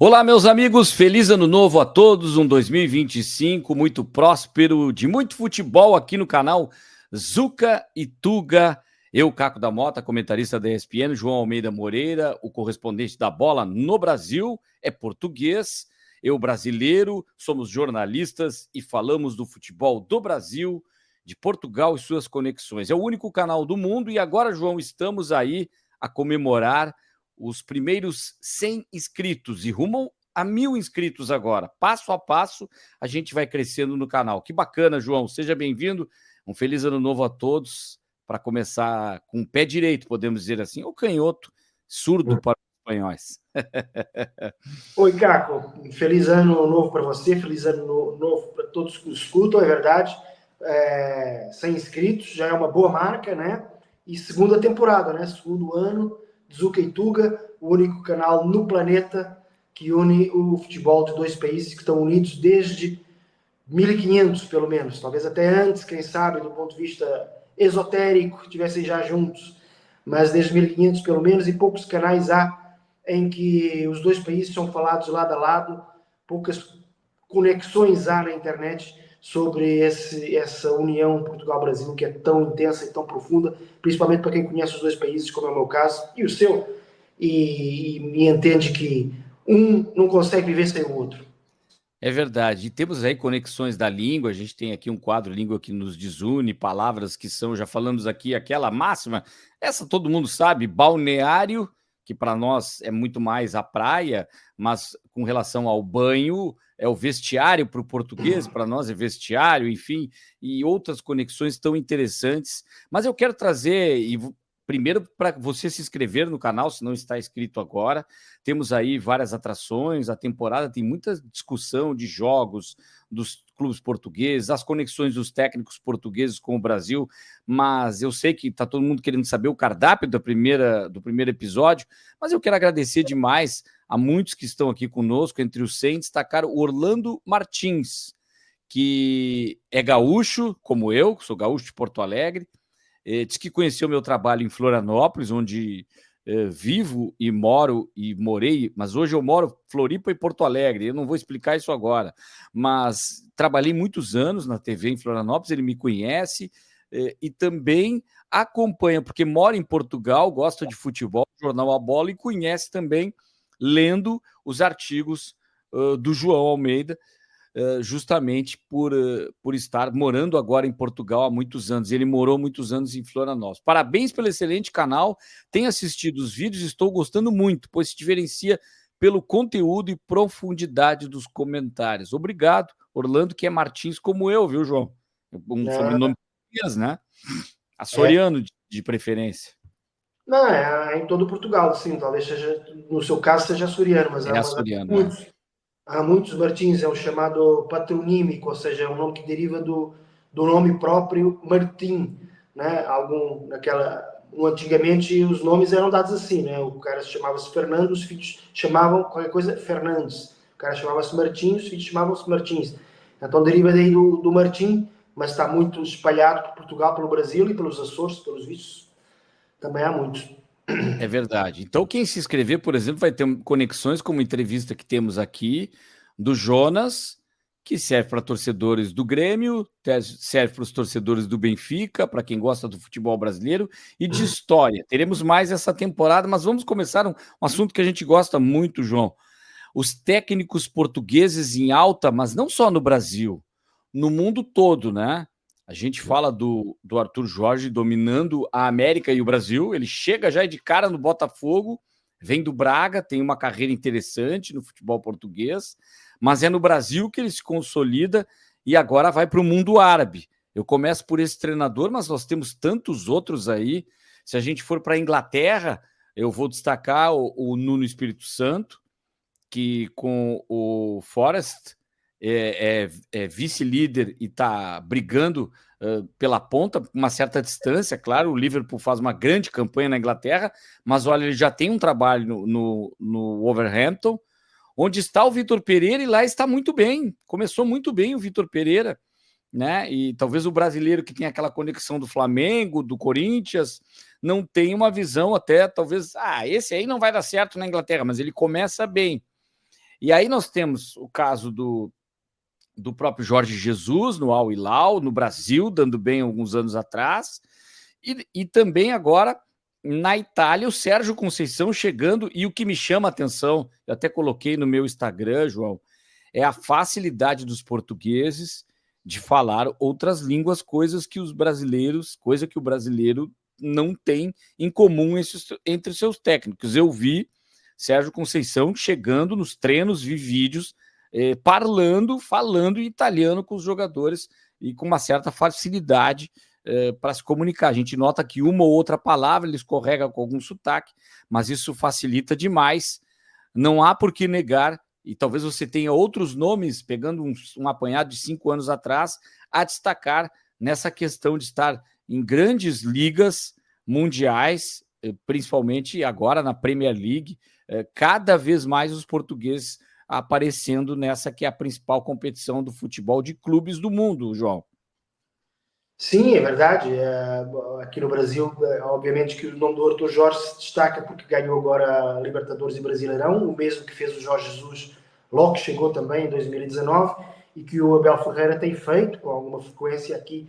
Olá, meus amigos, feliz ano novo a todos, um 2025 muito próspero, de muito futebol aqui no canal Zuca e Tuga. Eu, Caco da Mota, comentarista da ESPN, João Almeida Moreira, o correspondente da bola no Brasil, é português. Eu, brasileiro, somos jornalistas e falamos do futebol do Brasil, de Portugal e suas conexões. É o único canal do mundo e agora, João, estamos aí a comemorar os primeiros 100 inscritos e rumam a 1.000 inscritos agora. Passo a passo, a gente vai crescendo no canal. Que bacana, João. Seja bem-vindo. Um feliz ano novo a todos. Para começar com o pé direito, podemos dizer assim, ou canhoto, surdo para os espanhóis. Oi, Caco. Feliz ano novo para você, feliz ano novo para todos que escutam, é verdade. 100 inscritos já é uma boa marca, né? E segunda temporada, né? Segundo ano, Zuca e Tuga, o único canal no planeta que une o futebol de dois países que estão unidos desde 1500, pelo menos. Talvez até antes, quem sabe, do ponto de vista esotérico, estivessem já juntos. Mas desde 1500, pelo menos, e poucos canais há em que os dois países são falados lado a lado, poucas conexões há na internet sobre essa união Portugal-Brasil que é tão intensa e tão profunda, principalmente para quem conhece os dois países, como é o meu caso, e o seu, e entende que um não consegue viver sem o outro. É verdade. E temos aí conexões da língua, a gente tem aqui um quadro Língua que nos desune, palavras que são, já falamos aqui, aquela máxima, essa todo mundo sabe, balneário, que para nós é muito mais a praia, mas com relação ao banho, é o vestiário para o português, para nós é vestiário, enfim, e outras conexões tão interessantes. Mas eu quero trazer, primeiro para você se inscrever no canal, se não está inscrito agora. Temos aí várias atrações, a temporada tem muita discussão de jogos dos clubes portugueses, as conexões dos técnicos portugueses com o Brasil, mas eu sei que está todo mundo querendo saber o cardápio do primeiro episódio, mas eu quero agradecer demais a muitos que estão aqui conosco, entre os 100, destacar o Orlando Martins, que é gaúcho, como eu, sou gaúcho de Porto Alegre, diz que conheceu meu trabalho em Florianópolis, onde vivo e moro e morei, mas hoje eu moro em Floripa e Porto Alegre, eu não vou explicar isso agora, mas trabalhei muitos anos na TV em Florianópolis, ele me conhece e também acompanha, porque mora em Portugal, gosta de futebol, jornal A Bola e conhece também, lendo os artigos do João Almeida, justamente por estar morando agora em Portugal há muitos anos. Ele morou muitos anos em Florianópolis. Parabéns pelo excelente canal. Tenho assistido os vídeos e estou gostando muito, pois se diferencia pelo conteúdo e profundidade dos comentários. Obrigado, Orlando, que é Martins como eu, viu, João? Um sobrenome português, né? Açoriano de preferência. Não, é em todo Portugal, sim. Talvez seja, no seu caso, seja açoriano, mas É açoriano, é. há muitos Martins, é o chamado patronímico, ou seja, é um nome que deriva do nome próprio Martim, né? Antigamente os nomes eram dados assim, né? O cara chamava-se Fernando, os filhos chamavam qualquer coisa Fernandes. O cara chamava-se Martins, os filhos chamavam-se Martins. Então deriva daí do Martim, mas está muito espalhado por Portugal, pelo Brasil e pelos Açores, pelos vistos. Também há muitos. É verdade. Então, quem se inscrever, por exemplo, vai ter conexões como a entrevista que temos aqui do Jonas, que serve para torcedores do Grêmio, serve para os torcedores do Benfica, para quem gosta do futebol brasileiro e de história. Teremos mais essa temporada, mas vamos começar um assunto que a gente gosta muito, João. Os técnicos portugueses em alta, mas não só no Brasil, no mundo todo, né? A gente fala do Arthur Jorge dominando a América e o Brasil. Ele chega já de cara no Botafogo, vem do Braga, tem uma carreira interessante no futebol português, mas é no Brasil que ele se consolida e agora vai para o mundo árabe. Eu começo por esse treinador, mas nós temos tantos outros aí. Se a gente for para a Inglaterra, eu vou destacar o Nuno Espírito Santo, que com o Forest é vice-líder e está brigando pela ponta, uma certa distância, claro, o Liverpool faz uma grande campanha na Inglaterra, mas olha, ele já tem um trabalho no Wolverhampton, onde está o Vitor Pereira, e lá está muito bem, começou muito bem o Vitor Pereira, né? E talvez o brasileiro que tem aquela conexão do Flamengo, do Corinthians, não tenha uma visão até, talvez, esse aí não vai dar certo na Inglaterra, mas ele começa bem. E aí nós temos o caso do próprio Jorge Jesus no Al Hilal, no Brasil, dando bem alguns anos atrás, e também agora na Itália, o Sérgio Conceição chegando, e o que me chama a atenção, eu até coloquei no meu Instagram, João, é a facilidade dos portugueses de falar outras línguas, coisa que o brasileiro não tem em comum entre seus técnicos. Eu vi Sérgio Conceição chegando nos treinos, vi vídeos falando em italiano com os jogadores e com uma certa facilidade para se comunicar. A gente nota que uma ou outra palavra ele escorrega com algum sotaque, mas isso facilita demais. Não há por que negar, e talvez você tenha outros nomes, pegando um apanhado de 5 anos atrás, a destacar nessa questão de estar em grandes ligas mundiais, principalmente agora na Premier League, cada vez mais os portugueses aparecendo nessa que é a principal competição do futebol de clubes do mundo, João. Sim, é verdade. Aqui no Brasil, obviamente que o nome do Arthur Jorge se destaca porque ganhou agora a Libertadores e Brasileirão, o mesmo que fez o Jorge Jesus logo que chegou também em 2019 e que o Abel Ferreira tem feito com alguma frequência aqui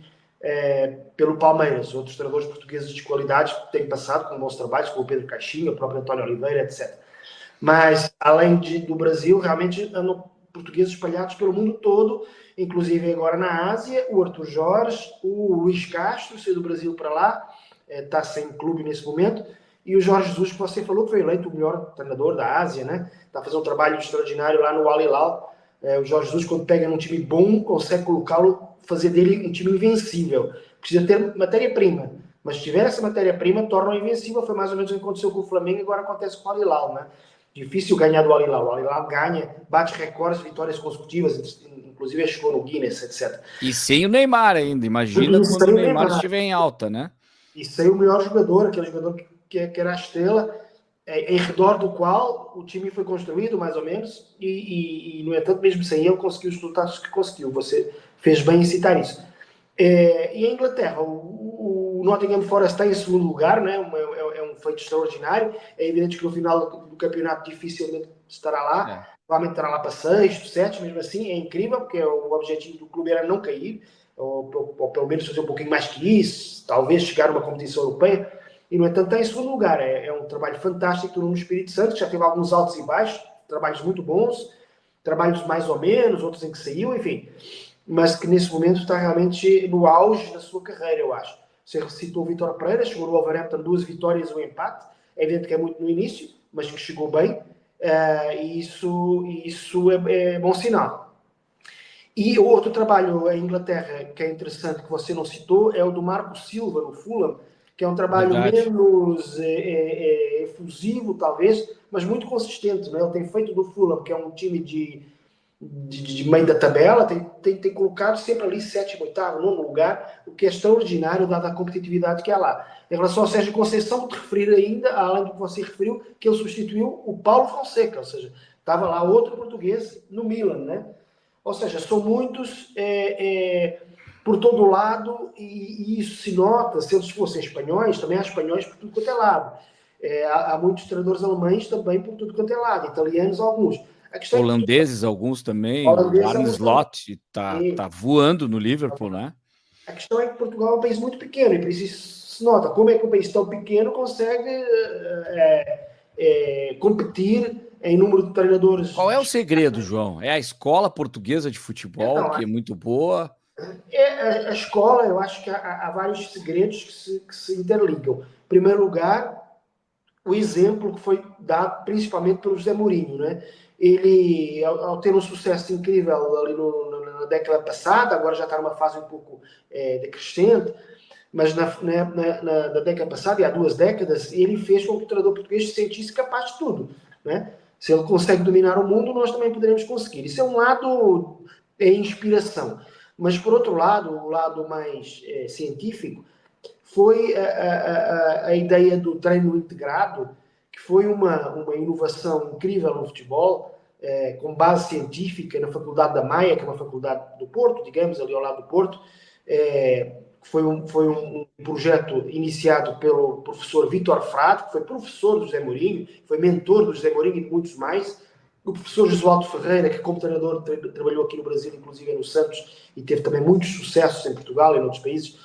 pelo Palmeiras. Outros treinadores portugueses de qualidade têm passado com bons trabalhos, como o Pedro Caixinha, o próprio António Oliveira, etc. Mas, além do Brasil, realmente andam portugueses espalhados pelo mundo todo, inclusive agora na Ásia, o Arthur Jorge, o Luís Castro, saiu do Brasil para lá, está sem clube nesse momento, e o Jorge Jesus, que você falou, que foi eleito o melhor treinador da Ásia, né? Está a fazer um trabalho extraordinário lá no Al Hilal. O Jorge Jesus, quando pega num time bom, consegue colocá-lo, fazer dele um time invencível. Precisa ter matéria-prima, mas se tiver essa matéria-prima, torna-o invencível. Foi mais ou menos o que aconteceu com o Flamengo e agora acontece com o Al Hilal, né? Difícil ganhar do Al Hilal. O Al Hilal ganha, bate recordes de vitórias consecutivas, inclusive chegou no Guinness, etc. E sem o Neymar ainda. Imagina quando o Neymar estiver em alta, né? E sem o melhor jogador, aquele jogador que era a estrela, em redor do qual o time foi construído, mais ou menos, e no entanto, mesmo sem ele, conseguiu os resultados que conseguiu. Você fez bem em citar isso. E a Inglaterra, o Nottingham Forest está em segundo lugar, né? É um feito extraordinário. É evidente que no final do campeonato dificilmente estará lá, provavelmente estará lá para sexto, sétimo, mesmo assim, é incrível, porque o objetivo do clube era não cair, ou pelo menos fazer um pouquinho mais que isso, talvez chegar a uma competição europeia, e no entanto está em segundo lugar. É um trabalho fantástico no Espírito Santo, que já teve alguns altos e baixos, trabalhos muito bons, trabalhos mais ou menos, outros em que saiu, enfim, mas que nesse momento está realmente no auge da sua carreira, eu acho. Você citou o Vítor Pereira, chegou no Wolverhampton 2 vitórias e um empate, é evidente que é muito no início, mas que chegou bem, e isso é bom sinal. E o outro trabalho em Inglaterra que é interessante, que você não citou, é o do Marco Silva, no Fulham, que é um trabalho menos efusivo, talvez, mas muito consistente. Né? Ele tem feito do Fulham, que é um time de meio da tabela, tem colocado sempre ali sétimo, oitavo, nono lugar, o que é extraordinário, dada a competitividade que há lá. Em relação ao Sérgio Conceição, vou-te referir ainda, além do que você referiu, que ele substituiu o Paulo Fonseca, ou seja, estava lá outro português no Milan, né? Ou seja, são muitos por todo lado, e isso se nota, se eles fossem espanhóis, também há espanhóis por tudo quanto é lado. Há muitos treinadores alemães também por tudo quanto é lado, italianos alguns. Holandeses, alguns também. O Arne Slot está voando no Liverpool, né? A questão é que Portugal é um país muito pequeno e por isso se nota como é que um país tão pequeno consegue competir em número de treinadores. Qual é o segredo, João? É a escola portuguesa de futebol, então, que é muito boa? A escola, eu acho que há vários segredos que se interligam. Em primeiro lugar, o exemplo que foi dado principalmente pelo José Mourinho, né? Ele, ao ter um sucesso incrível ali na década passada, agora já está numa fase um pouco decrescente, mas na década passada, e há 2 décadas, ele fez com que o treinador português se sentisse capaz de tudo, né? Se ele consegue dominar o mundo, nós também poderemos conseguir. Isso é um lado, inspiração. Mas, por outro lado, o lado mais científico, foi a ideia do treino integrado, que foi uma inovação incrível no futebol, com base científica na Faculdade da Maia, que é uma faculdade do Porto, digamos, ali ao lado do Porto. Foi um projeto iniciado pelo professor Vítor Frade, que foi professor do José Mourinho, foi mentor do José Mourinho e de muitos mais, o professor Josualdo Ferreira, que como treinador trabalhou aqui no Brasil, inclusive no Santos, e teve também muitos sucessos em Portugal e em outros países,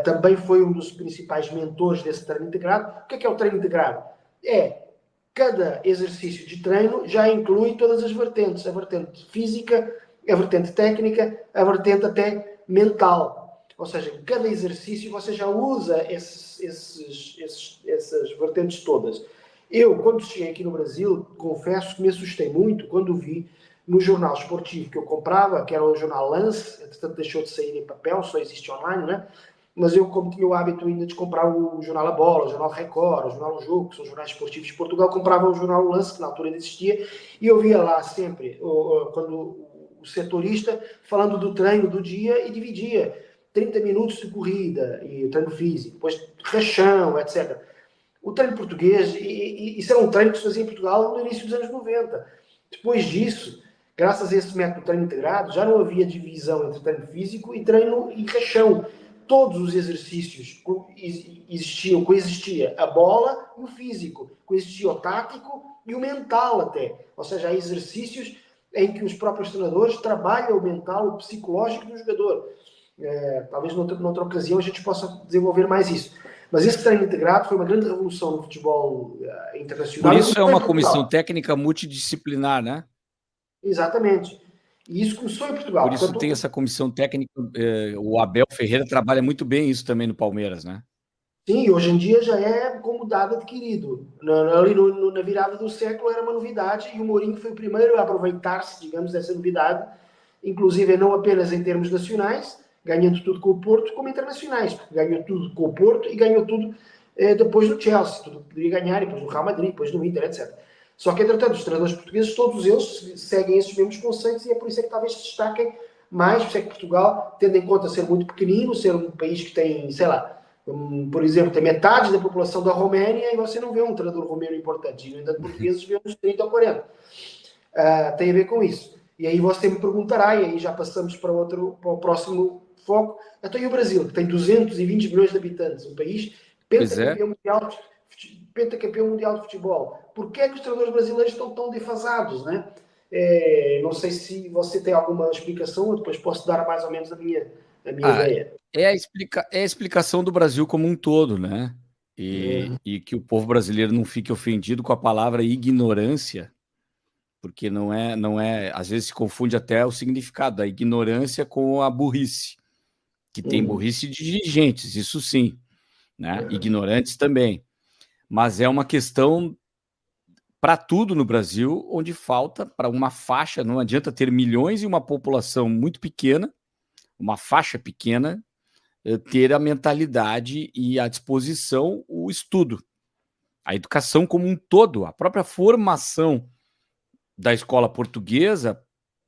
também foi um dos principais mentores desse treino integrado. O que é o treino integrado? Cada exercício de treino já inclui todas as vertentes, a vertente física, a vertente técnica, a vertente até mental. Ou seja, em cada exercício você já usa essas vertentes todas. Eu, quando cheguei aqui no Brasil, confesso que me assustei muito quando vi no jornal esportivo que eu comprava, que era o jornal Lance, entretanto deixou de sair em papel, só existe online, né? Mas eu, como tinha o hábito ainda de comprar o jornal A Bola, o jornal Record, o jornal O Jogo, que são jornais esportivos de Portugal, comprava o jornal O Lance, que na altura ainda existia, e eu via lá sempre, quando o setorista falando do treino do dia e dividia 30 minutos de corrida, e o treino físico, depois rachão, etc. O treino português, isso era um treino que se fazia em Portugal no início dos anos 90. Depois disso, graças a esse método de treino integrado, já não havia divisão entre treino físico e treino e rachão. Todos os exercícios coexistia a bola e o físico, coexistia o tático e o mental até. Ou seja, há exercícios em que os próprios treinadores trabalham o mental, o psicológico do jogador. Talvez noutra ocasião a gente possa desenvolver mais isso. Mas esse treino integrado foi uma grande revolução no futebol internacional. Por isso é uma comissão técnica multidisciplinar, né? Exatamente. E isso começou em Portugal. Por isso tem essa comissão técnica. O Abel Ferreira trabalha muito bem isso também no Palmeiras, né? Sim, hoje em dia já é como dado adquirido. Ali na virada do século era uma novidade e o Mourinho foi o primeiro a aproveitar-se, digamos, dessa novidade, inclusive não apenas em termos nacionais, ganhando tudo com o Porto, como internacionais, porque ganhou tudo com o Porto e ganhou tudo depois no Chelsea, tudo que poderia ganhar, e depois no Real Madrid, depois no Inter, etc. Só que, entretanto, os treinadores portugueses, todos eles seguem esses mesmos conceitos e é por isso é que talvez se destaquem mais, por isso é que Portugal, tendo em conta ser muito pequenino, ser um país que tem, sei lá, por exemplo, tem metade da população da Roménia e você não vê um treinador romeno importante. E, no entanto, portugueses vê uns 30 ou 40. Tem a ver com isso. E aí você me perguntará, e aí já passamos para o próximo foco, então e o Brasil, que tem 220 milhões de habitantes, um país pentacampeão mundial de futebol. Porquê é que os treinadores brasileiros estão tão defasados, né? Não sei se você tem alguma explicação, eu depois posso dar mais ou menos a minha ideia. É a explicação do Brasil como um todo, né? E que o povo brasileiro não fique ofendido com a palavra ignorância, porque não é, às vezes se confunde até o significado da ignorância com a burrice, que tem burrice de dirigentes, isso sim, né? Ignorantes também. Mas é uma questão para tudo no Brasil, onde falta para uma faixa, não adianta ter milhões e uma população muito pequena, uma faixa pequena, ter a mentalidade e a disposição, o estudo. A educação como um todo, a própria formação da escola portuguesa,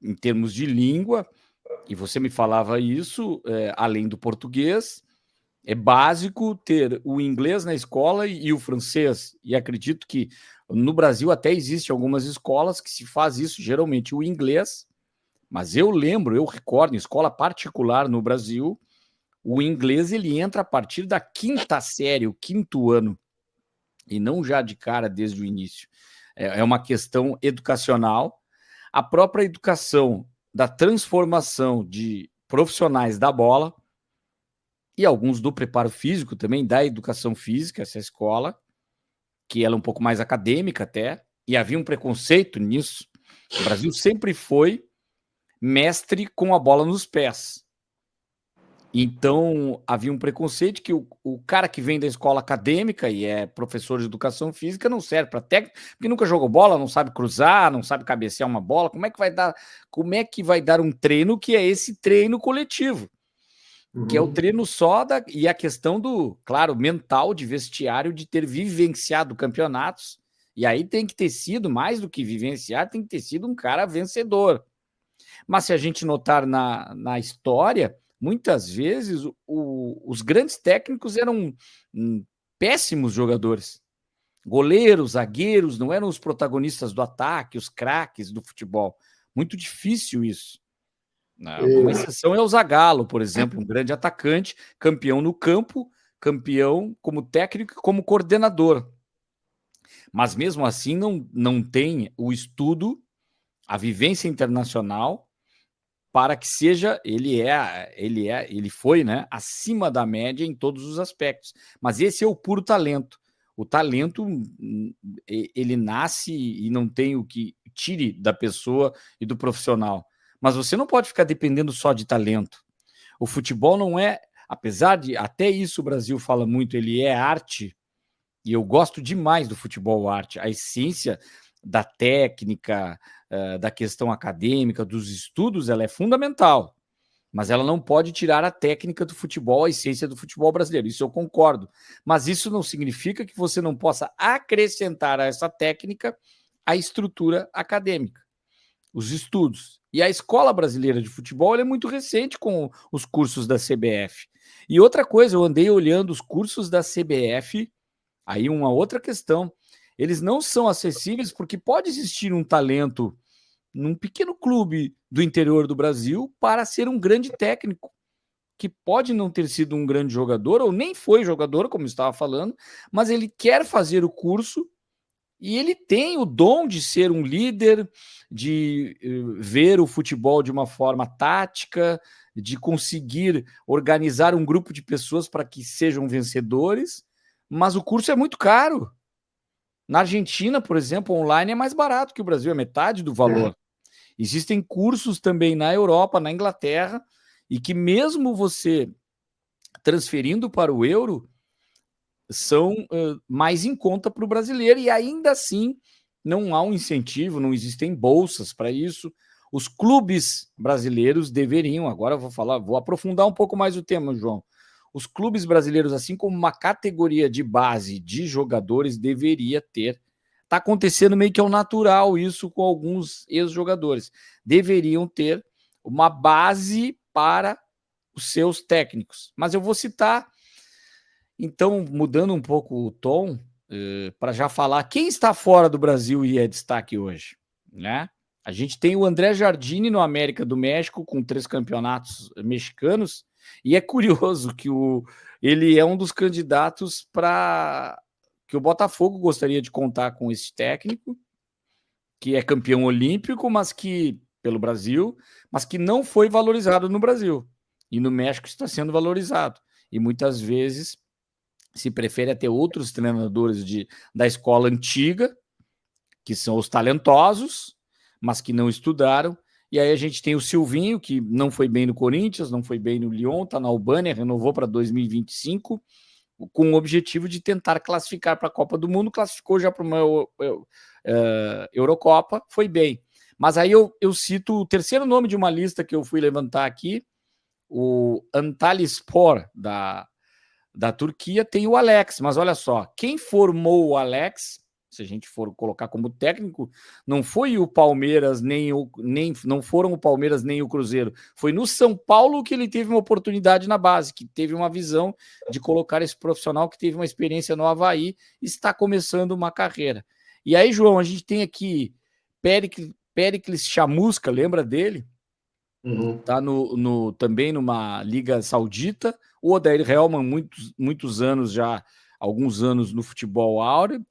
em termos de língua, e você me falava isso, além do português, é básico ter o inglês na escola e o francês. E acredito que no Brasil até existem algumas escolas que se faz isso, geralmente o inglês, mas eu recordo, em escola particular no Brasil, o inglês ele entra a partir da quinta série, o quinto ano, e não já de cara desde o início. É uma questão educacional. A própria educação da transformação de profissionais da bola e alguns do preparo físico também, da educação física, essa escola, que ela é um pouco mais acadêmica até, e havia um preconceito nisso. O Brasil sempre foi mestre com a bola nos pés. Então, havia um preconceito que o cara que vem da escola acadêmica e é professor de educação física não serve para técnico, porque nunca jogou bola, não sabe cruzar, não sabe cabecear uma bola. Como é que vai dar um treino que é esse treino coletivo? Que é o treino e a questão do, claro, mental de vestiário, de ter vivenciado campeonatos. E aí tem que ter sido, mais do que vivenciar, tem que ter sido um cara vencedor. Mas se a gente notar na história, muitas vezes os grandes técnicos eram péssimos jogadores. Goleiros, zagueiros, não eram os protagonistas do ataque, os craques do futebol. Muito difícil isso. Uma exceção é o Zagallo, por exemplo, um grande atacante, campeão no campo, campeão como técnico e como coordenador. Mas mesmo assim não tem o estudo a vivência internacional para que seja, ele foi, né, acima da média em todos os aspectos. Mas esse é o puro talento. O talento, ele nasce e não tem o que tire da pessoa e do profissional. Mas você não pode ficar dependendo só de talento. O futebol não é, apesar de, até isso o Brasil fala muito, ele é arte, e eu gosto demais do futebol arte. A essência da técnica, da questão acadêmica, dos estudos, ela é fundamental, mas ela não pode tirar a técnica do futebol, a essência do futebol brasileiro. Isso eu concordo. Mas isso não significa que você não possa acrescentar a essa técnica a estrutura acadêmica, os estudos. E a Escola Brasileira de Futebol é muito recente com os cursos da CBF. E outra coisa, eu andei olhando os cursos da CBF, aí uma outra questão. Eles não são acessíveis porque pode existir um talento num pequeno clube do interior do Brasil para ser um grande técnico, que pode não ter sido um grande jogador, ou nem foi jogador, como estava falando, mas ele quer fazer o curso e ele tem o dom de ser um líder, de ver o futebol de uma forma tática, de conseguir organizar um grupo de pessoas para que sejam vencedores, mas o curso é muito caro. Na Argentina, por exemplo, online é mais barato que o Brasil, é metade do valor. Existem cursos também na Europa, na Inglaterra, e que mesmo você transferindo para o euro, são mais em conta para o brasileiro, e ainda assim não há um incentivo, não existem bolsas para isso. Os clubes brasileiros deveriam, agora eu vou aprofundar um pouco mais o tema, João. Os clubes brasileiros, assim como uma categoria de base de jogadores, deveria ter. Está acontecendo meio que ao natural isso com alguns ex-jogadores. Deveriam ter uma base para os seus técnicos. Mas eu vou citar, então, mudando um pouco o tom, para já falar quem está fora do Brasil e é destaque hoje, né? A gente tem o André Jardine no América do México, com 3 campeonatos mexicanos, e é curioso que ele é um dos candidatos para que o Botafogo gostaria de contar com esse técnico, que é campeão olímpico, mas que pelo Brasil, mas que não foi valorizado no Brasil. E no México está sendo valorizado. E muitas vezes se prefere até outros treinadores da escola antiga, que são os talentosos, mas que não estudaram. E aí a gente tem o Silvinho, que não foi bem no Corinthians, não foi bem no Lyon, está na Albânia, renovou para 2025, com o objetivo de tentar classificar para a Copa do Mundo, classificou já para uma Eurocopa, foi bem. Mas aí eu cito o terceiro nome de uma lista que eu fui levantar aqui, o Antalyaspor, da Turquia, tem o Alex, mas olha só, quem formou o Alex, se a gente for colocar como técnico, não foi o Palmeiras, não foram o Palmeiras nem o Cruzeiro, foi no São Paulo que ele teve uma oportunidade na base, que teve uma visão de colocar esse profissional que teve uma experiência no Avaí, está começando uma carreira. E aí, João, a gente tem aqui Péricles Chamusca, lembra dele? Está também numa liga saudita. O Odair Helman, muitos anos já, alguns anos no futebol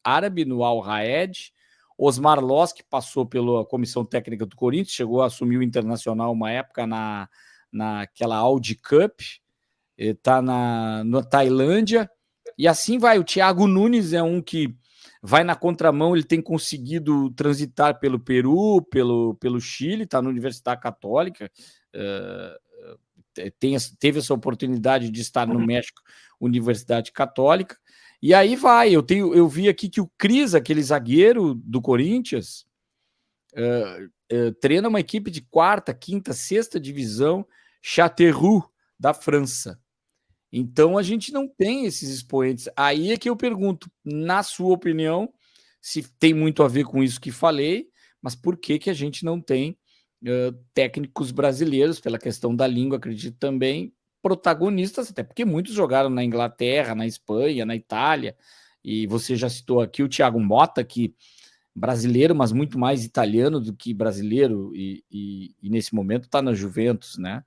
árabe, no Al Raed. Osmar Loss, que passou pela comissão técnica do Corinthians, chegou a assumir o Internacional uma época naquela Audi Cup, está na Tailândia, e assim vai. O Thiago Nunes é um que vai na contramão, ele tem conseguido transitar pelo Peru, pelo Chile, está na Universidade Católica, teve essa oportunidade de estar no México, Universidade Católica, e aí vai. Eu vi aqui que o Cris, aquele zagueiro do Corinthians, treina uma equipe de 4ª, 5ª, 6ª divisão, Châteauroux, da França. Então a gente não tem esses expoentes. Aí é que eu pergunto, na sua opinião, se tem muito a ver com isso que falei, mas por que a gente não tem técnicos brasileiros, pela questão da língua, acredito também, protagonistas, até porque muitos jogaram na Inglaterra, na Espanha, na Itália, e você já citou aqui o Thiago Motta, que brasileiro, mas muito mais italiano do que brasileiro, e nesse momento está na Juventus, né?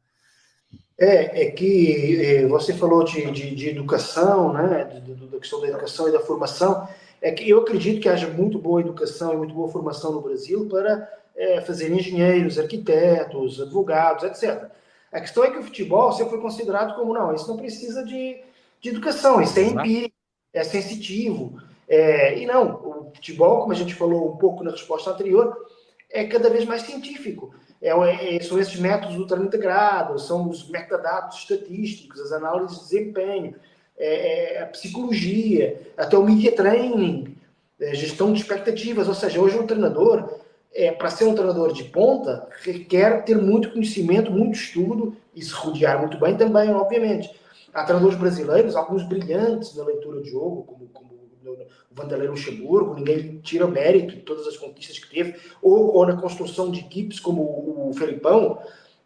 É que você falou de educação, né, da questão da educação e da formação. É que eu acredito que haja muito boa educação e muito boa formação no Brasil para fazer engenheiros, arquitetos, advogados, etc. A questão é que o futebol sempre foi considerado como, não, isso não precisa de educação, isso é empírico, é sensitivo. E não, o futebol, como a gente falou um pouco na resposta anterior, é cada vez mais científico. São esses métodos ultra-integrados, são os metadados estatísticos, as análises de desempenho, a psicologia, até o media training, gestão de expectativas. Ou seja, hoje um treinador, para ser um treinador de ponta, requer ter muito conhecimento, muito estudo e se rodear muito bem também, obviamente. Há treinadores brasileiros, alguns brilhantes na leitura de jogo, como o Vanderlei Luxemburgo, ninguém tira mérito de todas as conquistas que teve, ou na construção de equipes como o Felipão,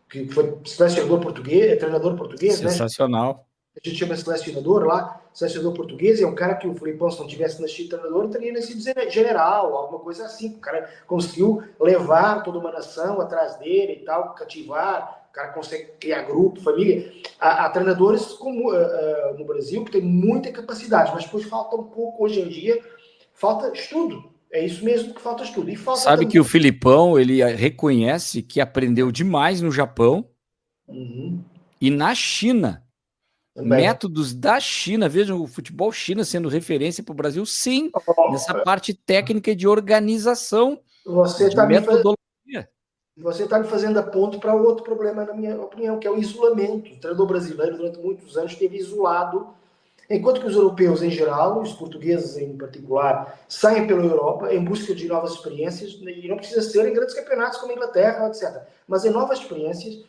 que foi selecionador português, treinador português, né? Sensacional. A gente chama selecionador lá, selecionador português, é um cara que o Felipão, se não tivesse nascido treinador, teria nascido general, alguma coisa assim. O cara conseguiu levar toda uma nação atrás dele e tal, cativar, o cara consegue criar grupo, família. Há treinadores como, no Brasil que tem muita capacidade, mas depois falta um pouco, hoje em dia, falta estudo. É isso mesmo que falta estudo. E falta Sabe também... que o Filipão, ele reconhece que aprendeu demais no Japão e na China. Também. Métodos da China, vejam o futebol China sendo referência para o Brasil, sim, nessa parte técnica de organização, Você de está metodologia. Você está me fazendo a ponto para outro problema, na minha opinião, que é o isolamento. O treinador brasileiro, durante muitos anos, esteve isolado, enquanto que os europeus em geral, os portugueses em particular, saem pela Europa em busca de novas experiências, e não precisa ser em grandes campeonatos como a Inglaterra, etc. Mas em novas experiências,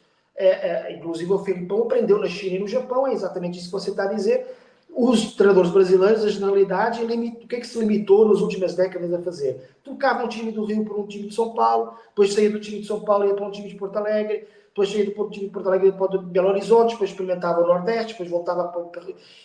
inclusive o Felipão aprendeu na China e no Japão, é exatamente isso que você está a dizer. Os treinadores brasileiros, a generalidade, o que é que se limitou nas últimas décadas a fazer? Trocava um time do Rio por um time de São Paulo, depois saía do time de São Paulo e ia para um time de Porto Alegre, depois saía do time de Porto Alegre e ia para o Belo Horizonte, depois experimentava o Nordeste, depois voltava para...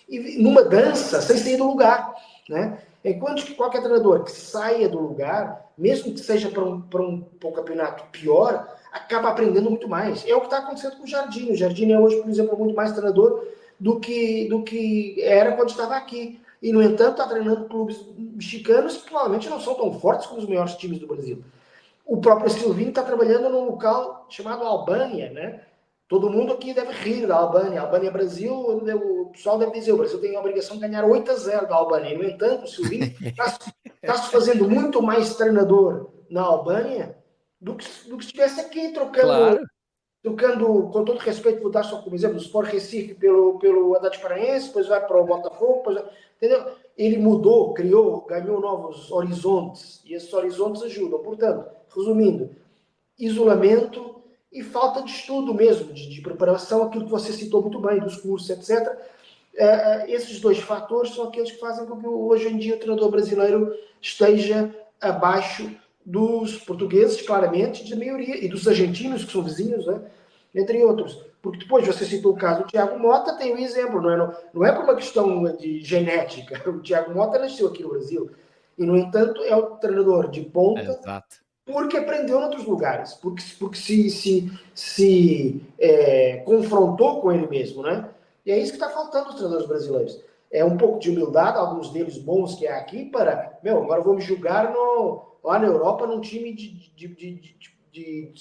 E numa dança, sem sair do lugar, né? Enquanto que qualquer treinador que saia do lugar, mesmo que seja para um campeonato pior, acaba aprendendo muito mais. É o que está acontecendo com o Jardim. O Jardim é hoje, por exemplo, muito mais treinador do que era quando estava aqui. E, no entanto, está treinando clubes mexicanos que provavelmente não são tão fortes como os maiores times do Brasil. O próprio Silvinho está trabalhando num local chamado Albânia, né? Todo mundo aqui deve rir da Albânia. Albânia Brasil, o pessoal deve dizer, o Brasil tem a obrigação de ganhar 8-0 da Albânia. No entanto, o Silvinho está se fazendo muito mais treinador na Albânia do que se estivesse aqui trocando, com todo respeito, vou dar só como exemplo, o Sport Recife pelo Atlético Paranaense, depois vai para o Botafogo, entendeu? Ele mudou, criou, ganhou novos horizontes, e esses horizontes ajudam. Portanto, resumindo, isolamento e falta de estudo mesmo, de preparação, aquilo que você citou muito bem, dos cursos, etc. Esses dois fatores são aqueles que fazem com que hoje em dia o treinador brasileiro esteja abaixo dos portugueses, claramente, de maioria, e dos argentinos, que são vizinhos, né? Entre outros. Porque depois você citou o caso do Thiago Motta, tem um exemplo, não é por uma questão de genética. O Thiago Motta nasceu aqui no Brasil. E, no entanto, é o treinador de ponta. Exato. Porque aprendeu em outros lugares, porque se confrontou com ele mesmo, né? E é isso que está faltando aos treinadores brasileiros. É um pouco de humildade, alguns deles bons que há aqui, agora vamos julgar lá na Europa num time que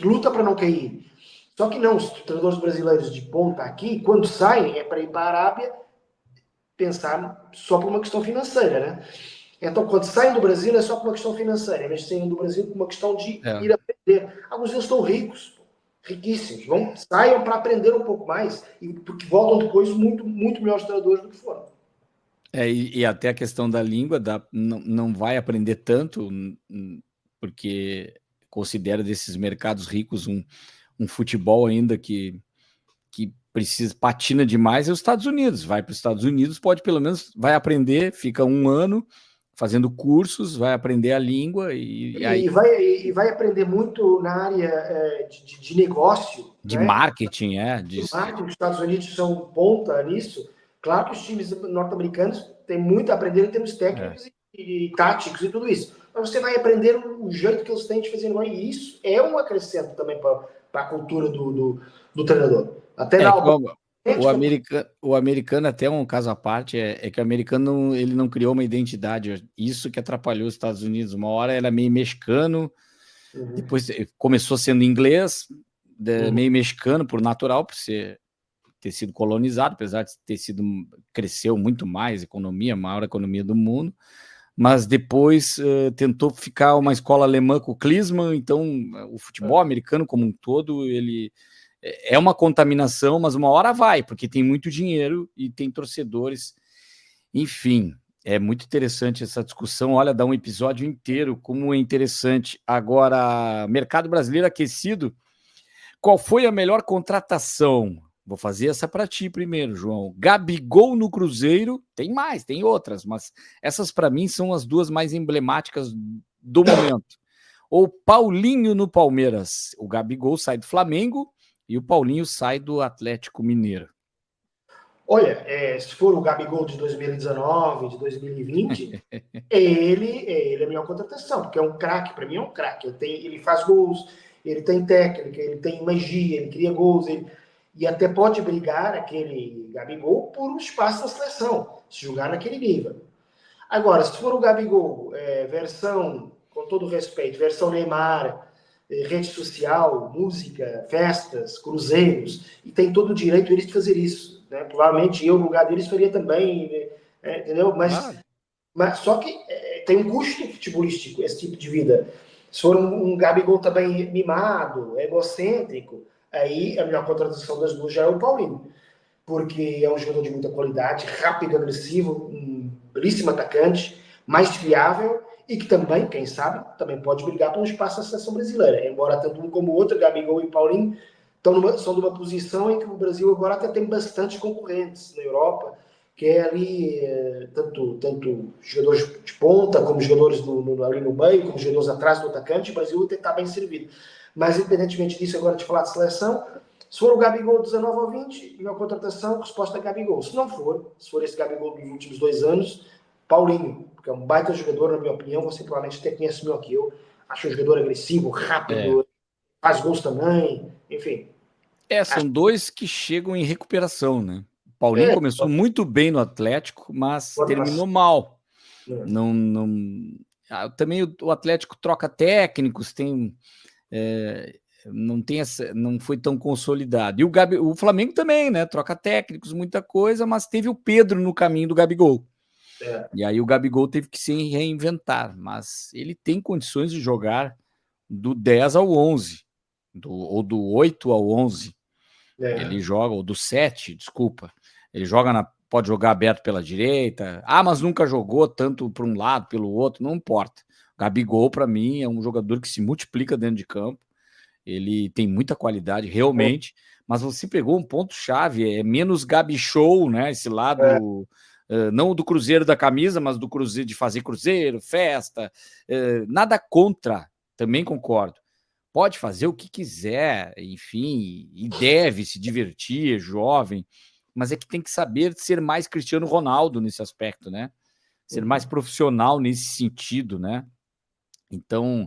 luta para não cair. Só que não, os treinadores brasileiros de ponta aqui, quando saem, é para ir para a Arábia pensar só por uma questão financeira, né? Então, quando saem do Brasil, é só por uma questão financeira, mas saem do Brasil por uma questão de ir aprender. Alguns deles estão ricos, riquíssimos. Saiam para aprender um pouco mais, porque voltam depois muito, muito melhores treinadores do que foram. E até a questão da língua, não vai aprender tanto, porque considera desses mercados ricos um futebol ainda que precisa, patina demais, é os Estados Unidos. Vai para os Estados Unidos, pode pelo menos, vai aprender, fica um ano fazendo cursos, vai aprender a língua e aí... vai aprender muito na área de negócio. De né? marketing, De marketing, os Estados Unidos são ponta nisso. Claro que os times norte-americanos têm muito a aprender em termos técnicos e táticos e tudo isso. Mas você vai aprender o jeito que eles têm de fazer. E isso é um acrescento também para a cultura do treinador. Até na o americano até um caso à parte, que o americano ele não criou uma identidade, isso que atrapalhou os Estados Unidos. Uma hora era meio mexicano, Depois começou sendo inglês, meio mexicano por natural, ter sido colonizado, apesar de cresceu muito mais, maior economia do mundo, mas depois tentou ficar uma escola alemã com o Klinsmann, então o futebol americano como um todo, ele é uma contaminação, mas uma hora vai, porque tem muito dinheiro e tem torcedores, enfim, é muito interessante essa discussão, olha, dá um episódio inteiro, como é interessante. Agora, mercado brasileiro aquecido, qual foi a melhor contratação? Vou fazer essa para ti primeiro, João. Gabigol no Cruzeiro, tem mais, tem outras, mas essas para mim são as duas mais emblemáticas do momento. Ou Paulinho no Palmeiras. O Gabigol sai do Flamengo e o Paulinho sai do Atlético Mineiro. Olha, se for o Gabigol de 2019, de 2020, ele é a melhor contratação, porque é um craque, para mim é um craque. Ele faz gols, ele tem técnica, ele tem magia, ele cria gols, e até pode brigar aquele Gabigol por um espaço na seleção, se jogar naquele nível. Agora, se for o Gabigol, versão, com todo respeito, versão Neymar, rede social, música, festas, cruzeiros, e tem todo o direito eles de fazer isso. Né? Provavelmente eu, no lugar deles, faria também, entendeu? Mas só que tem um custo futebolístico esse tipo de vida. Se for um Gabigol também mimado, egocêntrico, aí a melhor contratação das duas já é o Paulinho. Porque é um jogador de muita qualidade, rápido, agressivo, um belíssimo atacante, mais fiável e que também, quem sabe, também pode brigar por um espaço na seleção brasileira. Embora tanto um como o outro, Gabigol e Paulinho, são numa posição em que o Brasil agora até tem bastantes concorrentes na Europa, que é ali tanto jogadores de ponta, como jogadores ali no meio, como jogadores atrás do atacante, o Brasil até está bem servido. Mas, independentemente disso, agora de falar de seleção, se for o Gabigol 19 ou 20, melhor contratação, resposta é Gabigol. Se não for, se for esse Gabigol dos últimos 2 anos, Paulinho, porque é um baita jogador, na minha opinião, você provavelmente até conhece melhor que eu. Acho um jogador agressivo, rápido, faz gols também, enfim. São dois que chegam em recuperação, né? O Paulinho começou muito bem no Atlético, mas terminou mal. Também o Atlético troca técnicos, não foi tão consolidado. E o Flamengo também, né? Troca técnicos, muita coisa, mas teve o Pedro no caminho do Gabigol. E aí o Gabigol teve que se reinventar, mas ele tem condições de jogar do 10 ao 11, ou do 8 ao 11. Ele joga, ou do 7, desculpa. Ele pode jogar aberto pela direita. Mas nunca jogou tanto para um lado, pelo outro, não importa. O Gabigol, para mim, é um jogador que se multiplica dentro de campo. Ele tem muita qualidade, realmente, mas você pegou um ponto-chave, é menos Gabi Show, né? Esse lado, não do Cruzeiro da camisa, mas do Cruzeiro, de fazer Cruzeiro, festa, nada contra, também concordo. Pode fazer o que quiser, enfim, e deve se divertir, é jovem, mas é que tem que saber ser mais Cristiano Ronaldo nesse aspecto, né? Ser mais profissional nesse sentido, né? Então,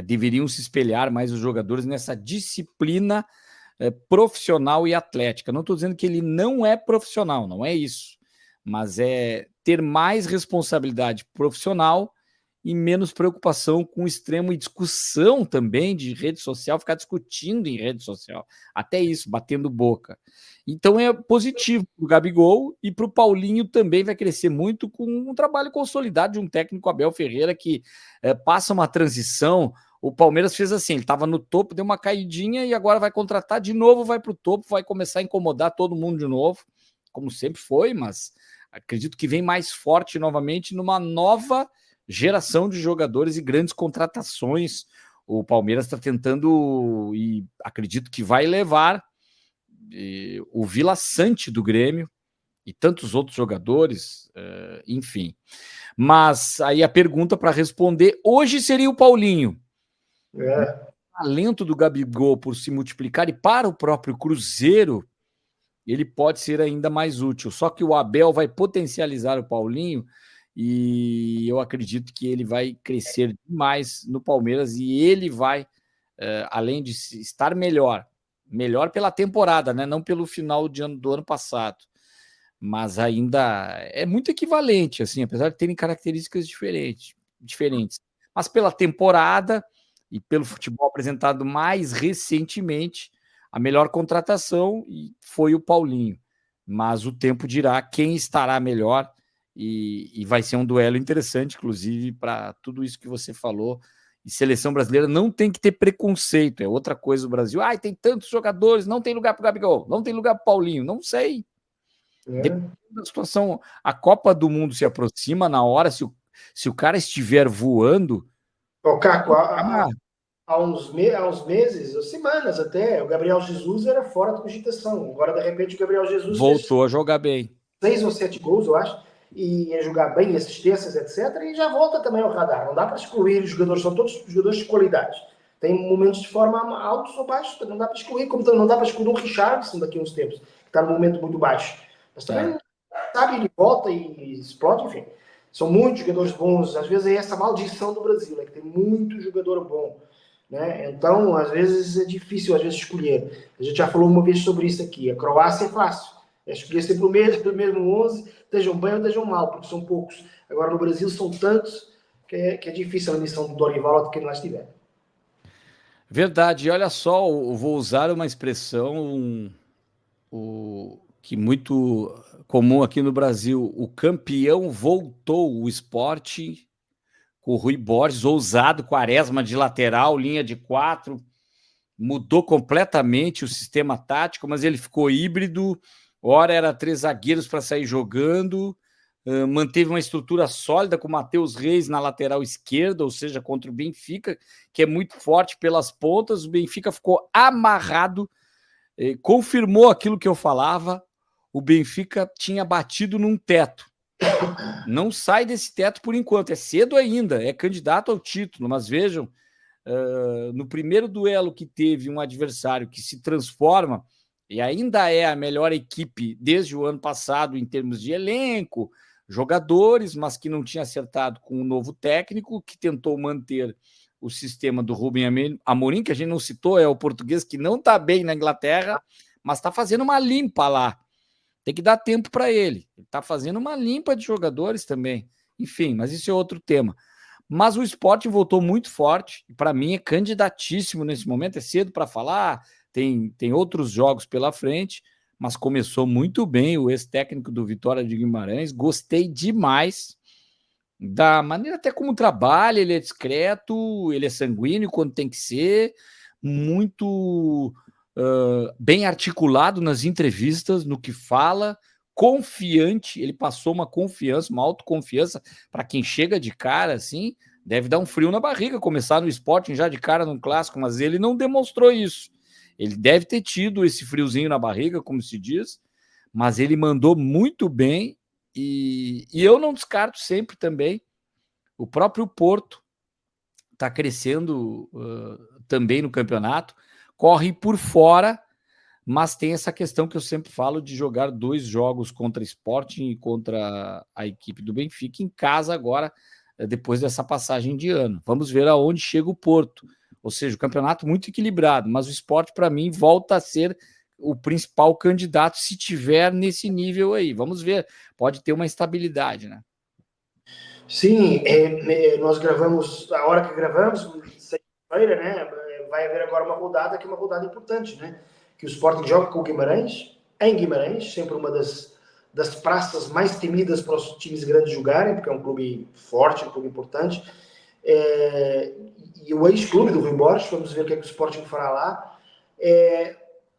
deveriam se espelhar mais os jogadores nessa disciplina profissional e atlética. Não estou dizendo que ele não é profissional, não é isso, mas é ter mais responsabilidade profissional e menos preocupação com o extremo e discussão também de rede social, ficar discutindo em rede social. Até isso, batendo boca. Então é positivo para o Gabigol e para o Paulinho também vai crescer muito com um trabalho consolidado de um técnico, Abel Ferreira, que passa uma transição. O Palmeiras fez assim, ele estava no topo, deu uma caidinha e agora vai contratar de novo, vai para o topo, vai começar a incomodar todo mundo de novo, como sempre foi, mas acredito que vem mais forte novamente numa nova geração de jogadores e grandes contratações. O Palmeiras está tentando, e acredito que vai levar o Vila Sante do Grêmio e tantos outros jogadores, enfim. Mas aí a pergunta para responder hoje seria o Paulinho. O talento do Gabigol por se multiplicar e para o próprio Cruzeiro, ele pode ser ainda mais útil. Só que o Abel vai potencializar o Paulinho e eu acredito que ele vai crescer demais no Palmeiras e ele vai, além de estar melhor pela temporada, né? Não pelo final do ano passado, mas ainda é muito equivalente, assim, apesar de terem características diferentes, mas pela temporada e pelo futebol apresentado mais recentemente, a melhor contratação foi o Paulinho. Mas o tempo dirá quem estará melhor e vai ser um duelo interessante, inclusive, para tudo isso que você falou. E seleção brasileira não tem que ter preconceito, é outra coisa do Brasil. Ai, tem tantos jogadores, não tem lugar para o Gabigol, não tem lugar para o Paulinho, não sei. Depende da situação, a Copa do Mundo se aproxima na hora, se o cara estiver voando... Ô, Caco, há uns meses, semanas até, o Gabriel Jesus era fora da cogitação. Agora, de repente, o Gabriel Jesus voltou a jogar bem. 6 ou 7 gols, eu acho, e a jogar bem, assistências, etc. E já volta também ao radar. Não dá para excluir os jogadores, são todos jogadores de qualidade. Tem momentos de forma altos ou baixos, não dá para excluir, como não dá para excluir um Richarlison daqui a uns tempos, que está num momento muito baixo. Mas também, sabe, ele volta e explode, enfim. São muitos jogadores bons. Às vezes é essa maldição do Brasil, é que tem muito jogador bom. Né? Então, às vezes é difícil escolher. A gente já falou uma vez sobre isso aqui. A Croácia é fácil. É escolher sempre o mesmo 11, estejam bem ou estejam mal, porque são poucos. Agora, no Brasil, são tantos que é difícil a missão do Dorival ou de quem lá estiver. Verdade. E olha só, eu vou usar uma expressão que muito comum aqui no Brasil. O campeão voltou, o Sport, com o Rui Borges, ousado, Quaresma de lateral, linha de 4, mudou completamente o sistema tático, mas ele ficou híbrido, ora era 3 zagueiros para sair jogando, manteve uma estrutura sólida com o Matheus Reis na lateral esquerda, ou seja, contra o Benfica, que é muito forte pelas pontas, o Benfica ficou amarrado, confirmou aquilo que eu falava, o Benfica tinha batido num teto. Não sai desse teto por enquanto, é cedo ainda, é candidato ao título, mas vejam, no primeiro duelo que teve um adversário que se transforma e ainda é a melhor equipe desde o ano passado em termos de elenco, jogadores, mas que não tinha acertado com o novo técnico, que tentou manter o sistema do Rubem Amorim, que a gente não citou, é o português que não está bem na Inglaterra, mas está fazendo uma limpa lá. Tem que dar tempo para ele. Ele está fazendo uma limpa de jogadores também. Enfim, mas isso é outro tema. Mas o Sport voltou muito forte, e para mim é candidatíssimo nesse momento, é cedo para falar, tem outros jogos pela frente, mas começou muito bem o ex-técnico do Vitória de Guimarães, gostei demais da maneira até como trabalha, ele é discreto, ele é sanguíneo quando tem que ser, muito bem articulado nas entrevistas, no que fala, confiante, ele passou uma confiança, uma autoconfiança, para quem chega de cara assim, deve dar um frio na barriga, começar no Sporting já de cara num clássico, mas ele não demonstrou isso. Ele deve ter tido esse friozinho na barriga, como se diz, mas ele mandou muito bem e eu não descarto sempre também. O próprio Porto está crescendo também no campeonato, corre por fora, mas tem essa questão que eu sempre falo de jogar 2 jogos contra Sporting e contra a equipe do Benfica em casa agora, depois dessa passagem de ano. Vamos ver aonde chega o Porto. Ou seja, o campeonato muito equilibrado, mas o Sport, para mim, volta a ser o principal candidato se tiver nesse nível aí. Vamos ver, pode ter uma estabilidade, né? Sim, nós gravamos, a hora que gravamos, sexta-feira, né? Vai haver agora uma rodada que é uma rodada importante, né? Que o Sporting joga com o Guimarães, em Guimarães, sempre uma das praças mais temidas para os times grandes jogarem, porque é um clube forte, um clube importante. E o ex-clube do Rui Borges, vamos ver o que é que o Sporting fará lá.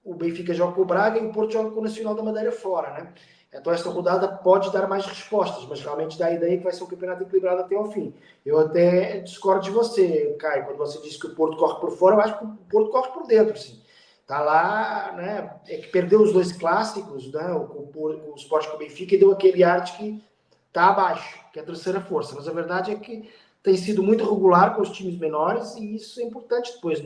O Benfica joga com o Braga e o Porto joga com o Nacional da Madeira fora, né? Então esta rodada pode dar mais respostas, mas realmente dá a ideia que vai ser um campeonato equilibrado até ao fim. Eu até discordo de você, Caio, quando você disse que o Porto corre por fora, eu acho que o Porto corre por dentro, sim. Está lá, né? É que perdeu os 2 clássicos, né? O Sport com o Benfica, e deu aquele ar de que está abaixo, que é a terceira força. Mas a verdade é que tem sido muito regular com os times menores, e isso é importante depois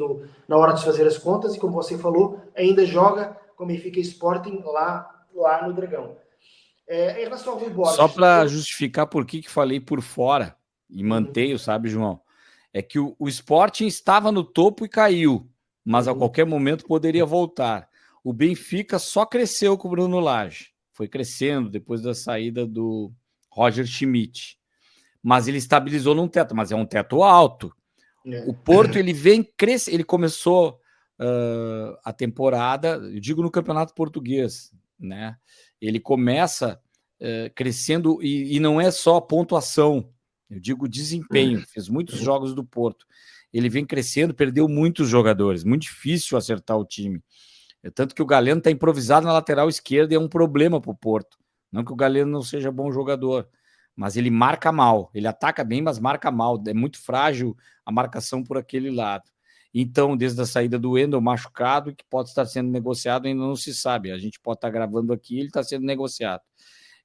na hora de fazer as contas, e como você falou, ainda joga com o Benfica Sporting lá no Dragão. Em relação ao Rui Borges... Só para justificar por que falei por fora, e mantenho, sabe, João? É que o Sporting estava no topo e caiu, mas a qualquer momento poderia voltar. O Benfica só cresceu com o Bruno Lage, foi crescendo depois da saída do Roger Schmidt, mas ele estabilizou num teto, mas é um teto alto. O Porto, ele vem crescendo, ele começou a temporada, eu digo no Campeonato Português, né? Ele começa crescendo e não é só pontuação, eu digo desempenho, fez muitos jogos do Porto. Ele vem crescendo, perdeu muitos jogadores, muito difícil acertar o time. Tanto que o Galeno está improvisado na lateral esquerda e é um problema para o Porto. Não que o Galeno não seja bom jogador, mas ele marca mal. Ele ataca bem, mas marca mal. É muito frágil a marcação por aquele lado. Então, desde a saída do Wendel machucado, que pode estar sendo negociado, ainda não se sabe. A gente pode estar gravando aqui, ele está sendo negociado.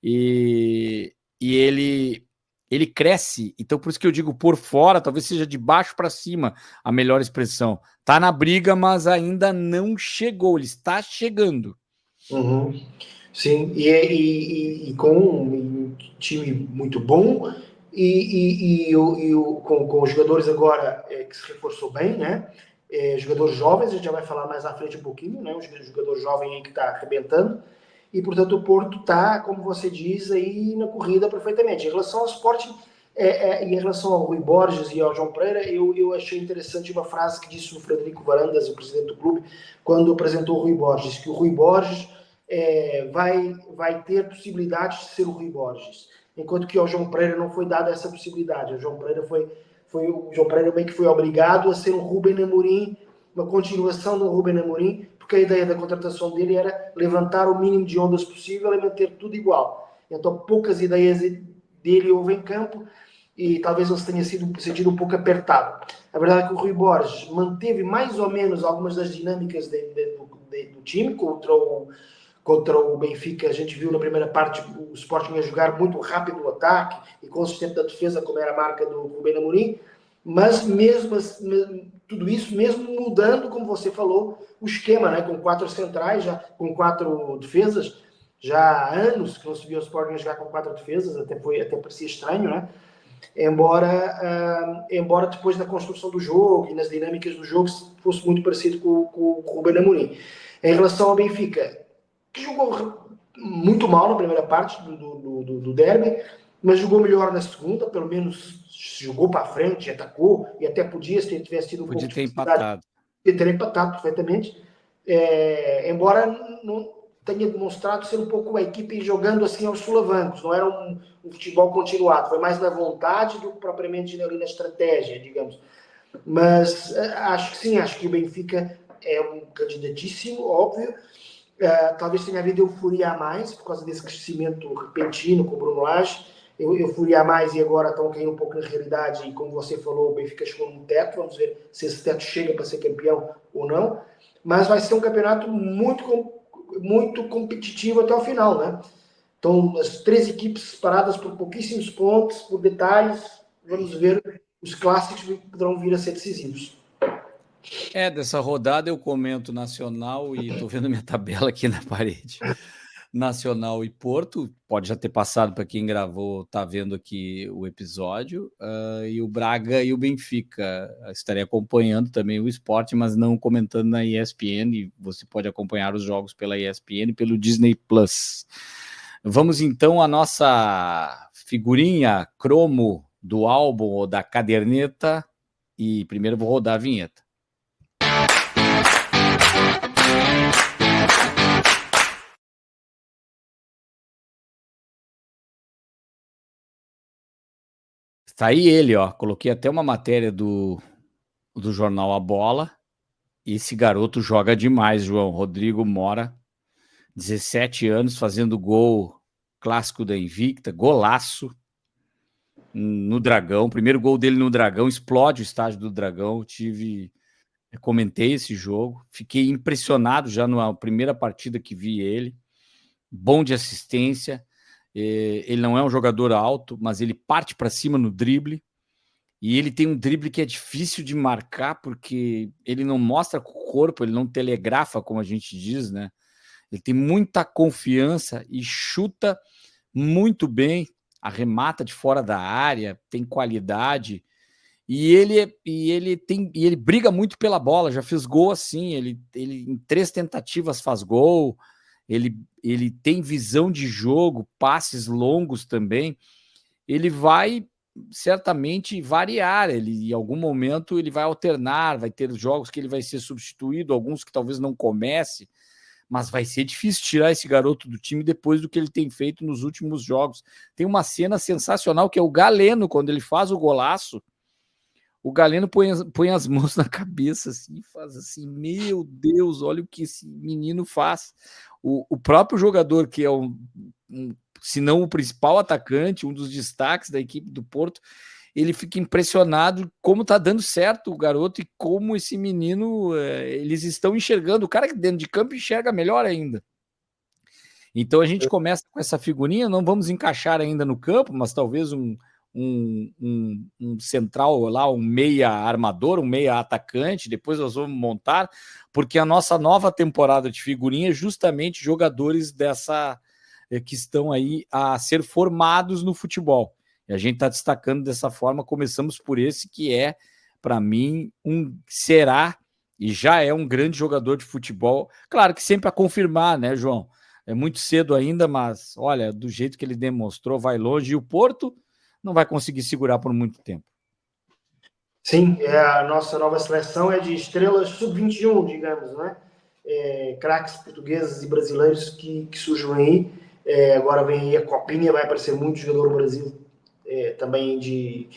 E ele cresce. Então, por isso que eu digo por fora, talvez seja de baixo para cima a melhor expressão. Está na briga, mas ainda não chegou. Ele está chegando. Uhum. Sim, e com um time muito bom com os jogadores agora que se reforçou bem, né? Jogadores jovens, a gente já vai falar mais à frente um pouquinho, né? Um jogador jovem aí que está arrebentando. E, portanto, o Porto está, como você diz, aí na corrida perfeitamente. Em relação ao Sporting, em relação ao Rui Borges e ao João Pereira, eu achei interessante uma frase que disse o Frederico Varandas, o presidente do clube, quando apresentou o Rui Borges, que o Rui Borges vai ter possibilidades de ser o Rui Borges, enquanto que ao João Pereira não foi dada essa possibilidade. O João Pereira meio que foi obrigado a ser um Rubem Amorim, uma continuação do Rubem Amorim, porque a ideia da contratação dele era levantar o mínimo de ondas possível e manter tudo igual. Então poucas ideias dele houve em campo e talvez ele se tenha sentido um pouco apertado. A verdade é que o Rui Borges manteve mais ou menos algumas das dinâmicas do time contra o Benfica. A gente viu na primeira parte o Sporting a jogar muito rápido no ataque e consistente na defesa, como era a marca do Rubem Amorim, mas mesmo tudo isso, mesmo mudando, como você falou, o esquema, né? Com 4 centrais, já com 4 defesas, já há anos que não se via o Sporting jogar com 4 defesas, até parecia estranho, né? Embora depois na construção do jogo e nas dinâmicas do jogo fosse muito parecido com o Rubem Amorim. Em relação ao Benfica, que jogou muito mal na primeira parte do derby, mas jogou melhor na segunda, pelo menos jogou para frente, atacou, e até podia, se tivesse tido um pouco de empatado. Ter empatado perfeitamente, embora não tenha demonstrado ser um pouco a equipe jogando assim aos solavancos, não era um futebol continuado, foi mais na vontade do que propriamente ali na estratégia, digamos. Mas acho que sim, acho que o Benfica é um candidatíssimo, óbvio. Talvez tenha havido euforia a mais por causa desse crescimento repentino com o Bruno Lage, euforia a mais, e agora estão caindo um pouco na realidade, e como você falou, o Benfica chegou num teto, vamos ver se esse teto chega para ser campeão ou não, mas vai ser um campeonato muito competitivo até o final, né? Então, as 3 equipes separadas por pouquíssimos pontos, por detalhes, vamos ver, os clássicos poderão vir a ser decisivos. Dessa rodada eu comento Nacional e estou vendo minha tabela aqui na parede. Nacional e Porto, pode já ter passado para quem gravou, está vendo aqui o episódio, e o Braga e o Benfica. Estarei acompanhando também o Sport, mas não comentando na ESPN, e você pode acompanhar os jogos pela ESPN e pelo Disney Plus. Vamos então à nossa figurinha cromo do álbum ou da caderneta, e primeiro vou rodar a vinheta. Tá aí ele, ó. Coloquei até uma matéria do jornal A Bola. Esse garoto joga demais, João. Rodrigo Mora, 17 anos, fazendo gol clássico da Invicta, golaço no Dragão. Primeiro gol dele no Dragão, explode o estádio do Dragão. Comentei esse jogo, fiquei impressionado já na primeira partida que vi ele. Bom de assistência. Ele não é um jogador alto, mas ele parte para cima no drible. E ele tem um drible que é difícil de marcar, porque ele não mostra com o corpo, ele não telegrafa, como a gente diz, né? Ele tem muita confiança e chuta muito bem, arremata de fora da área, tem qualidade. E ele briga muito pela bola, já fez gol assim, ele em 3 tentativas faz gol, ele tem visão de jogo, passes longos também. Ele vai certamente variar, ele em algum momento ele vai alternar, vai ter jogos que ele vai ser substituído, alguns que talvez não comece, mas vai ser difícil tirar esse garoto do time depois do que ele tem feito nos últimos jogos. Tem uma cena sensacional que é o Galeno, quando ele faz o golaço, o Galeno põe as mãos na cabeça assim, faz assim, meu Deus, olha o que esse menino faz. O próprio jogador, que é se não o principal atacante, um dos destaques da equipe do Porto, ele fica impressionado como está dando certo o garoto e como esse menino, eles estão enxergando. O cara que dentro de campo enxerga melhor ainda. Então a gente começa com essa figurinha, não vamos encaixar ainda no campo, mas talvez um central lá, um meia armador, um meia atacante, depois nós vamos montar, porque a nossa nova temporada de figurinha é justamente jogadores dessa que estão aí a ser formados no futebol. E a gente está destacando dessa forma, começamos por esse que é, para mim, será e já é um grande jogador de futebol. Claro que sempre a confirmar, né, João? É muito cedo ainda, mas olha, do jeito que ele demonstrou, vai longe. E o Porto não vai conseguir segurar por muito tempo. Sim, a nossa nova seleção é de estrelas sub-21, digamos, né? Craques portugueses e brasileiros que surgem aí. Agora vem aí a Copinha, vai aparecer muito jogador no Brasil também de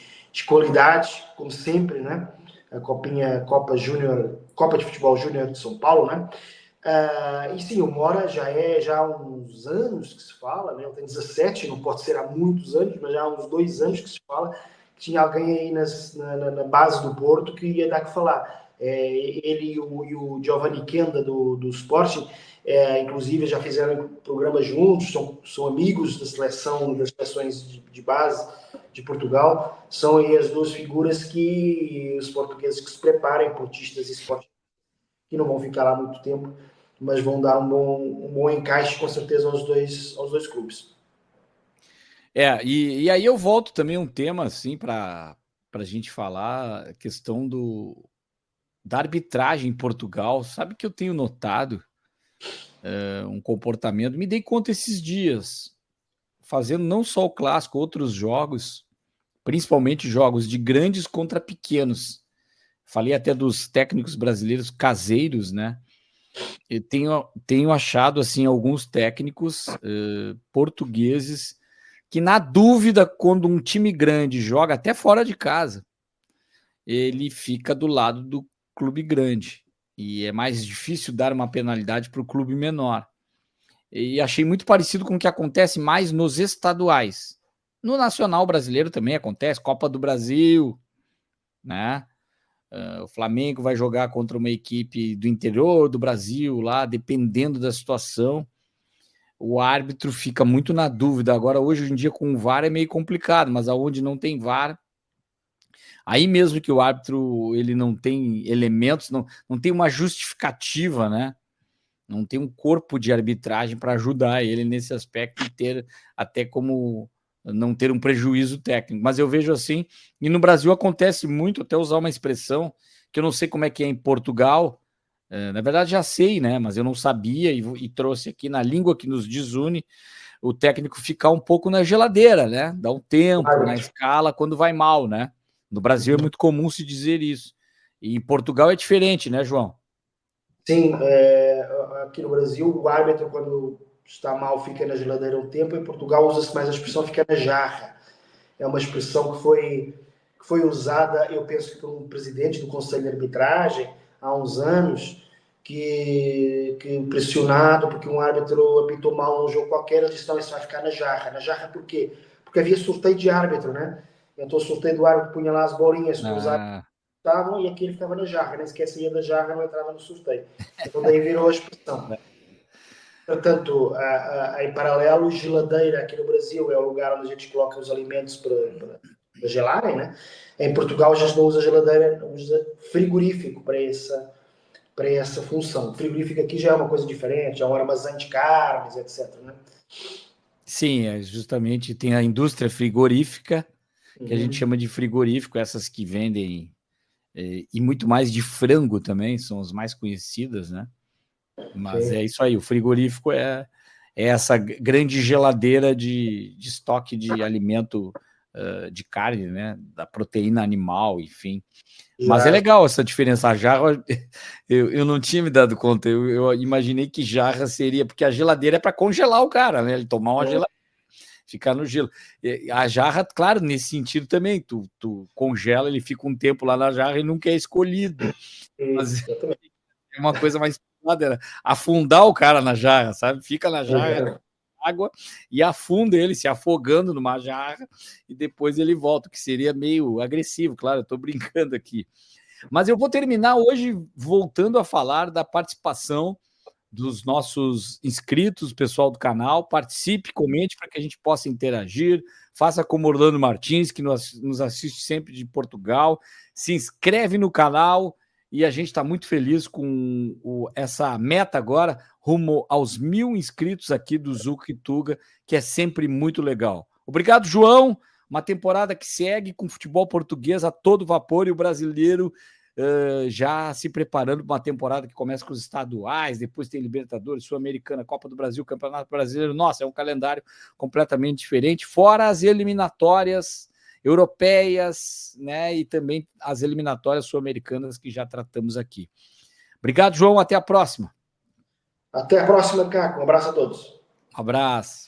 qualidade, como sempre, né? A Copinha, Copa Júnior, Copa de Futebol Júnior de São Paulo, né? E sim, o Mora já há uns anos que se fala, né? Ele tem 17, não pode ser há muitos anos, mas já há uns 2 anos que se fala que tinha alguém aí na base do Porto que ia dar que falar. Ele e o Giovanni Kenda do Sporting, inclusive já fizeram programa juntos, são amigos das seleções de base de Portugal. São aí as duas figuras que os portugueses que se preparem, portistas e esportistas, que não vão ficar lá muito tempo, mas vão dar um bom encaixe, com certeza, aos dois clubes. E aí eu volto também um tema assim para a gente falar, a questão da arbitragem em Portugal. Sabe que eu tenho notado um comportamento, me dei conta esses dias, fazendo não só o clássico, outros jogos, principalmente jogos de grandes contra pequenos. Falei até dos técnicos brasileiros caseiros, né? Eu tenho achado assim alguns técnicos portugueses que, na dúvida, quando um time grande joga até fora de casa, ele fica do lado do clube grande. E é mais difícil dar uma penalidade para o clube menor. E achei muito parecido com o que acontece mais nos estaduais. No Nacional Brasileiro também acontece, Copa do Brasil, né? O Flamengo vai jogar contra uma equipe do interior do Brasil, lá, dependendo da situação. O árbitro fica muito na dúvida. Agora, hoje em dia, com o VAR é meio complicado, mas aonde não tem VAR, aí mesmo que o árbitro ele não tem elementos, não tem uma justificativa, né? Não tem um corpo de arbitragem para ajudar ele nesse aspecto e ter até como não ter um prejuízo técnico. Mas eu vejo assim, e no Brasil acontece muito, até usar uma expressão que eu não sei como é que é em Portugal, na verdade já sei, né? Mas eu não sabia e trouxe aqui na língua que nos desune, o técnico ficar um pouco na geladeira, né? Dá um tempo na escala quando vai mal, né? No Brasil é muito comum se dizer isso. E em Portugal é diferente, né, João? Sim, aqui no Brasil, o árbitro, quando está mal, fica na geladeira um tempo. Em Portugal, usa-se mais a expressão fica na jarra. É uma expressão que foi usada, eu penso que por um presidente do Conselho de Arbitragem, há uns anos, que pressionado porque um árbitro apitou mal num jogo qualquer, ele disse, não, isso vai ficar na jarra. Na jarra por quê? Porque havia sorteio de árbitro, né? Então o sorteio do árbitro punha lá as bolinhas que os árbitros estavam e aquele ficava na jarra, nem sequer saía da jarra, não entrava no sorteio. Então daí virou a expressão. Portanto, em paralelo, geladeira aqui no Brasil é o lugar onde a gente coloca os alimentos para gelarem, né? Em Portugal já não usa geladeira, usa frigorífico para essa função. Frigorífico aqui já é uma coisa diferente, é um armazém de carnes, etc. Né? Sim, justamente tem a indústria frigorífica, que a gente chama de frigorífico, essas que vendem, e muito mais de frango também, são as mais conhecidas, né? Mas é isso aí, o frigorífico é essa grande geladeira de estoque de alimento de carne, né? Da proteína animal, enfim. Mas é legal essa diferença. A jarra, eu não tinha me dado conta. Eu imaginei que jarra seria, porque a geladeira é para congelar o cara, né? Ele tomar uma geladeira, ficar no gelo. A jarra, claro, nesse sentido também. Tu congela, ele fica um tempo lá na jarra e nunca é escolhido. Mas é uma coisa mais afundar o cara na jarra, sabe? Fica na jarra, água, e afunda ele se afogando numa jarra e depois ele volta, que seria meio agressivo, claro, eu estou brincando aqui. Mas eu vou terminar hoje voltando a falar da participação dos nossos inscritos, pessoal do canal. Participe, comente para que a gente possa interagir, faça como Orlando Martins, que nos assiste sempre de Portugal, se inscreve no canal, e a gente está muito feliz com essa meta agora, rumo aos 1000 inscritos aqui do Zuca e Tuga, que é sempre muito legal. Obrigado, João. Uma temporada que segue com futebol português a todo vapor e o brasileiro já se preparando para uma temporada que começa com os estaduais, depois tem Libertadores, Sul-Americana, Copa do Brasil, Campeonato Brasileiro. Nossa, é um calendário completamente diferente, fora as eliminatórias europeias, né, e também as eliminatórias sul-americanas que já tratamos aqui. Obrigado, João, até a próxima. Até a próxima, Caco. Um abraço a todos. Um abraço.